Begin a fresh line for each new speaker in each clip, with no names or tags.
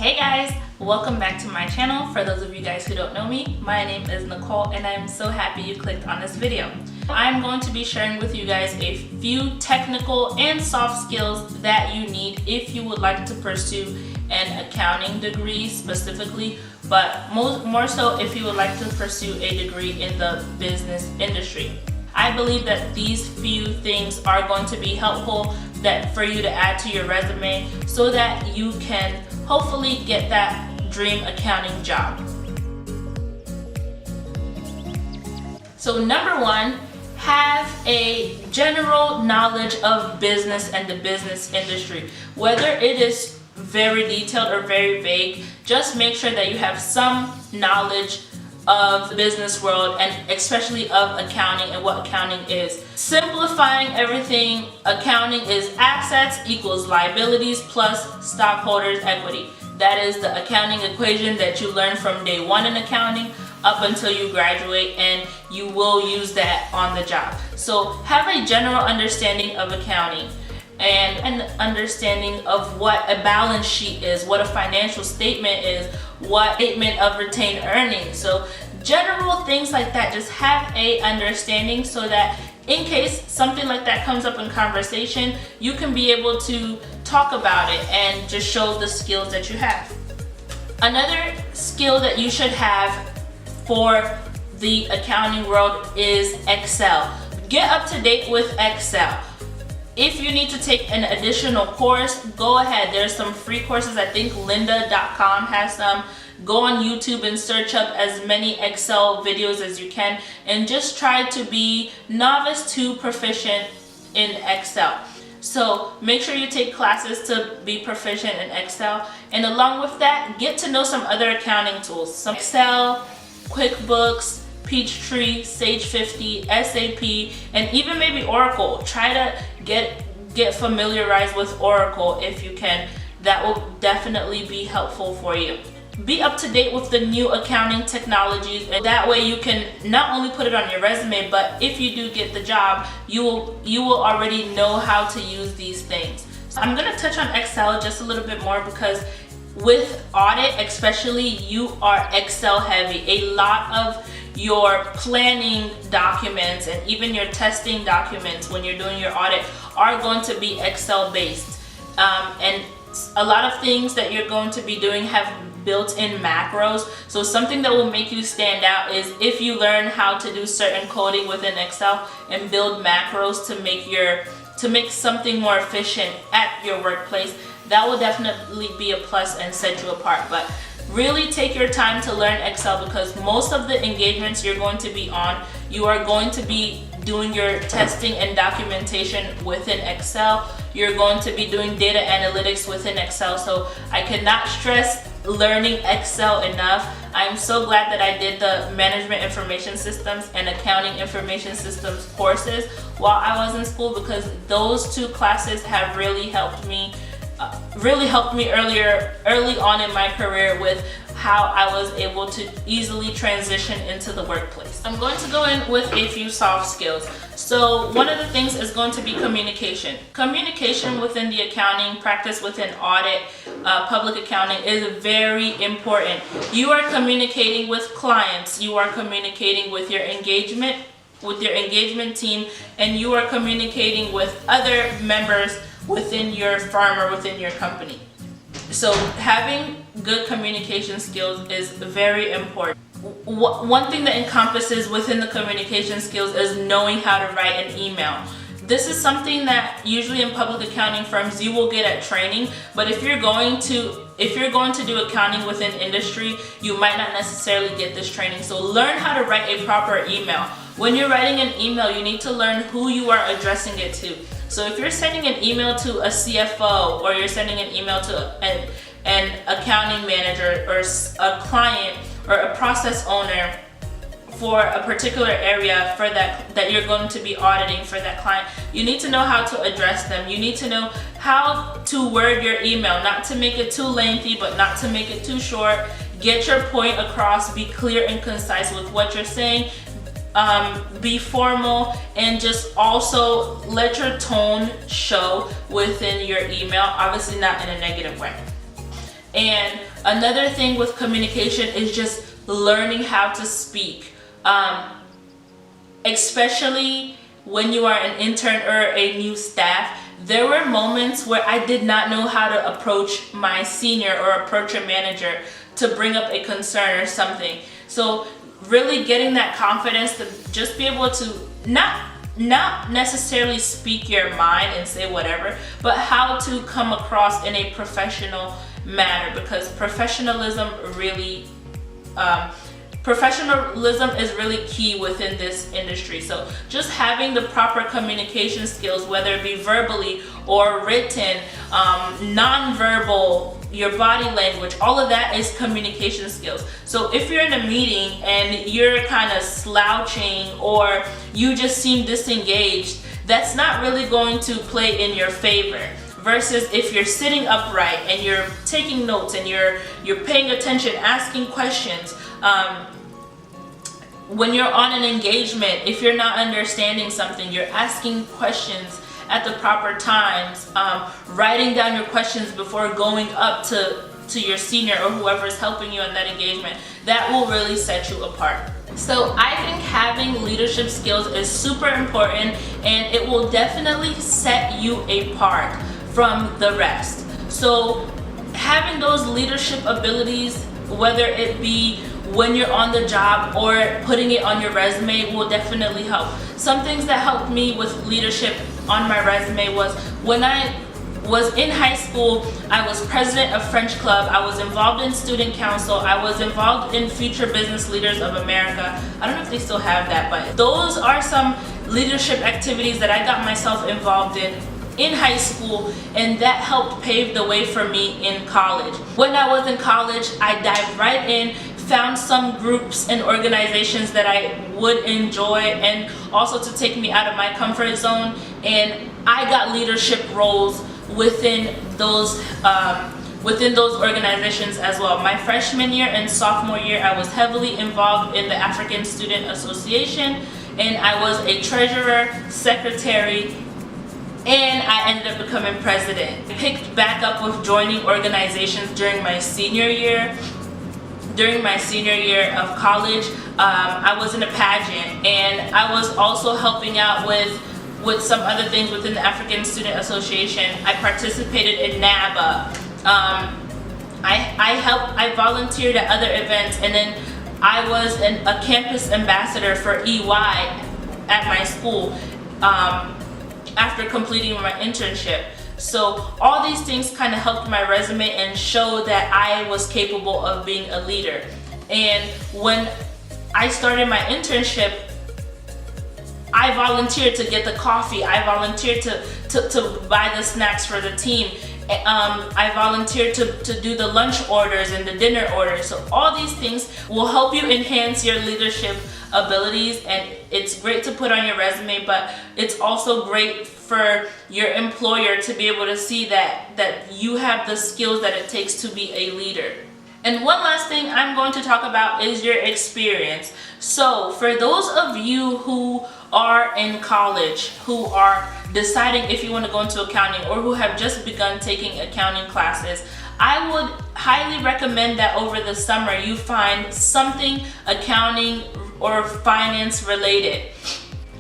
Hey guys, welcome back to my channel. For those of you guys who don't know me, my name is Nicole and I'm so happy you clicked on this video. I'm going to be sharing with you guys a few technical and soft skills that you need if you would like to pursue an accounting degree specifically, but more so if you would like to pursue a degree in the business industry. I believe that these few things are going to be helpful for you to add to your resume so that you can hopefully get that dream accounting job. So number one, have a general knowledge of business and the business industry. Whether it is very detailed or very vague, just make sure that you have some knowledge of the business world and especially of accounting and what accounting is. Simplifying everything, accounting is assets equals liabilities plus stockholders' equity. That is the accounting equation that you learn from day one in accounting up until you graduate, and you will use that on the job. So have a general understanding of accounting and an understanding of what a balance sheet is, what a financial statement is, what statement of retained earnings. So general things like that, just have a understanding so that in case something like that comes up in conversation, you can be able to talk about it and just show the skills that you have. Another skill that you should have for the accounting world is Excel. Get up to date with Excel. If you need to take an additional course, go ahead. There's some free courses. I think lynda.com has some. Go on YouTube and search up as many Excel videos as you can and just try to be novice to proficient in Excel. So make sure you take classes to be proficient in Excel, and along with that, get to know some other accounting tools. Some Excel, QuickBooks, Peachtree, Sage 50, SAP, and even maybe Oracle. Try to get familiarized with Oracle if you can. That will definitely be helpful for you. Be up to date with the new accounting technologies, and that way you can not only put it on your resume, but if you do get the job, you will already know how to use these things. So I'm going to touch on Excel just a little bit more because with audit especially, you are Excel heavy. A lot of your planning documents and even your testing documents when you're doing your audit are going to be Excel based, and a lot of things that you're going to be doing have built-in macros. So something that will make you stand out is if you learn how to do certain coding within Excel and build macros to make something more efficient at your workplace. That will definitely be a plus and set you apart. But really take your time to learn Excel, because most of the engagements you're going to be on, you are going to be doing your testing and documentation within Excel. You're going to be doing data analytics within Excel. So I cannot stress learning Excel enough. I'm so glad that I did the management information systems and accounting information systems courses while I was in school, because those two classes have really helped me early on in my career with how I was able to easily transition into the workplace. I'm going to go in with a few soft skills. So one of the things is going to be communication. Communication within the accounting practice, within audit, public accounting is very important. You are communicating with clients, you are communicating with your engagement team, and you are communicating with other members within your firm or within your company. So having good communication skills is very important. One thing that encompasses within the communication skills is knowing how to write an email. This is something that usually in public accounting firms you will get at training, but if you're going to do accounting within industry, you might not necessarily get this training. So learn how to write a proper email. When you're writing an email, you need to learn who you are addressing it to. So if you're sending an email to a CFO, or you're sending an email to an accounting manager or a client or a process owner for a particular area for that you're going to be auditing for that client, you need to know how to address them. You need to know how to word your email, not to make it too lengthy, but not to make it too short. Get your point across, be clear and concise with what you're saying. Be formal, and just also let your tone show within your email, obviously not in a negative way. And Another thing with communication is just learning how to speak, especially when you are an intern or a new staff. There were moments where I did not know how to approach my senior or approach a manager to bring up a concern or something. So really getting that confidence to just be able to not necessarily speak your mind and say whatever, but how to come across in a professional manner, because professionalism is really key within this industry. So just having the proper communication skills, whether it be verbally or written, non-verbal, your body language, all of that is communication skills. So if you're in a meeting and you're kind of slouching or you just seem disengaged, that's not really going to play in your favor. Versus if you're sitting upright and you're taking notes and you're paying attention, asking questions. When you're on an engagement, if you're not understanding something, you're asking questions at the proper times, writing down your questions before going up to your senior or whoever is helping you in that engagement. That will really set you apart. So I think having leadership skills is super important, and it will definitely set you apart from the rest. So having those leadership abilities, whether it be when you're on the job or putting it on your resume, will definitely help. Some things that helped me with leadership on my resume was when I was in high school, I was president of French Club, I was involved in student council, I was involved in Future Business Leaders of America. I don't know if they still have that, but those are some leadership activities that I got myself involved in high school, and that helped pave the way for me in college. When I was in college, I dived right in, found some groups and organizations that I would enjoy and also to take me out of my comfort zone, and I got leadership roles within those organizations as well. My freshman year and sophomore year, I was heavily involved in the African Student Association, and I was a treasurer, secretary, and I ended up becoming president. I picked back up with joining organizations during my senior year. During my senior year of college, I was in a pageant, and I was also helping out with some other things within the African Student Association. I participated in NABA. I volunteered at other events, and then I was a campus ambassador for EY at my school after completing my internship. So all these things kind of helped my resume and showed that I was capable of being a leader. And when I started my internship, I volunteered to get the coffee. I volunteered to buy the snacks for the team. I volunteered to do the lunch orders and the dinner orders. So all these things will help you enhance your leadership abilities, and it's great to put on your resume, but it's also great for your employer to be able to see that you have the skills that it takes to be a leader. And one last thing I'm going to talk about is your experience. So for those of you who are in college, who are deciding if you want to go into accounting, or who have just begun taking accounting classes, I would highly recommend that over the summer you find something accounting or finance related.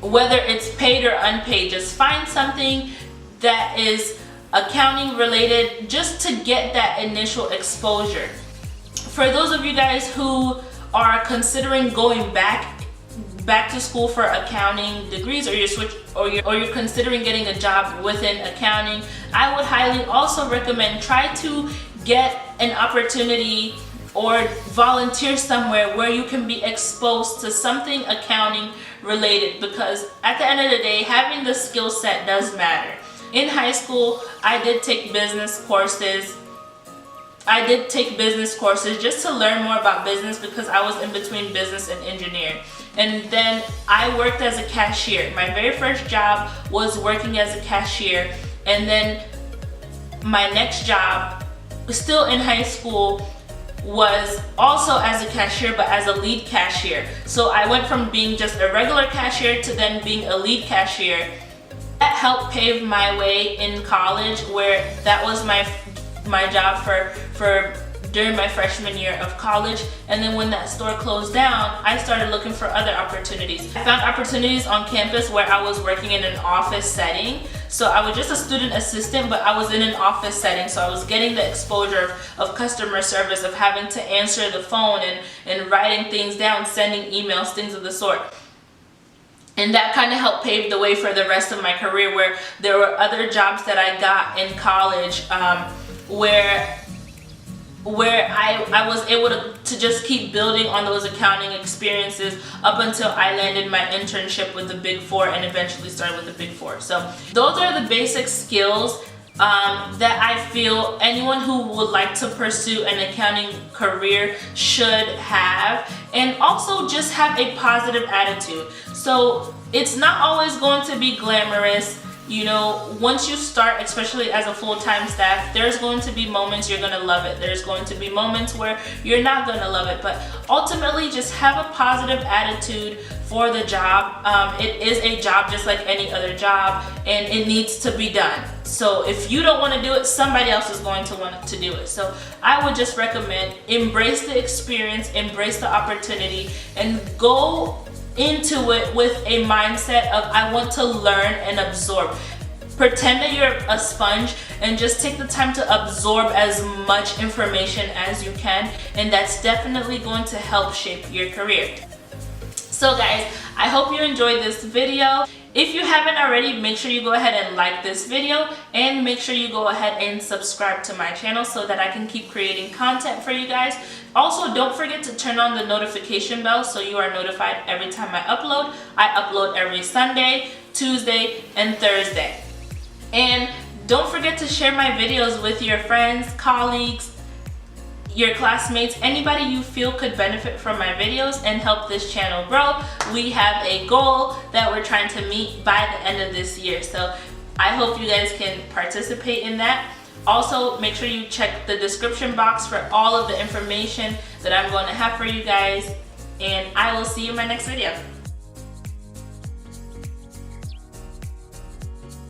Whether it's paid or unpaid, just find something that is accounting related just to get that initial exposure. For those of you guys who are considering going back to school for accounting degrees, or you're considering getting a job within accounting, I would highly also recommend try to get an opportunity or volunteer somewhere where you can be exposed to something accounting related, because at the end of the day, having the skill set does matter. In high school, I did take business courses. Just to learn more about business, because I was in between business and engineering. And then I worked as a cashier. My very first job was working as a cashier, and then my next job, still in high school, was also as a cashier, but as a lead cashier. So I went from being just a regular cashier to then being a lead cashier. That helped pave my way in college, where that was my job for during my freshman year of college. And then when that store closed down, I started looking for other opportunities. I found opportunities on campus where I was working in an office setting. So I was just a student assistant, but I was in an office setting. So I was getting the exposure of customer service, of having to answer the phone and writing things down, sending emails, things of the sort. And that kind of helped pave the way for the rest of my career, where there were other jobs that I got in college where I was able to just keep building on those accounting experiences up until I landed my internship with the Big Four and eventually started with the Big Four. So those are the basic skills that I feel anyone who would like to pursue an accounting career should have, and also just have a positive attitude. So it's not always going to be glamorous. You know, once you start, especially as a full-time staff, there's going to be moments you're going to love it. There's going to be moments where you're not going to love it. But ultimately, just have a positive attitude for the job. It is a job just like any other job, and it needs to be done. So if you don't want to do it, somebody else is going to want to do it. So I would just recommend embrace the experience, embrace the opportunity, and go into it with a mindset of I want to learn and absorb. Pretend that you're a sponge and just take the time to absorb as much information as you can, and that's definitely going to help shape your career. So guys, I hope you enjoyed this video. If you haven't already, make sure you go ahead and like this video, and make sure you go ahead and subscribe to my channel so that I can keep creating content for you guys. Also, don't forget to turn on the notification bell so you are notified every time I upload. I upload every Sunday, Tuesday, and Thursday. And don't forget to share my videos with your friends, colleagues, your classmates, anybody you feel could benefit from my videos and help this channel grow. We have a goal that we're trying to meet by the end of this year. So I hope you guys can participate in that. Also, make sure you check the description box for all of the information that I'm going to have for you guys. And I will see you in my next video.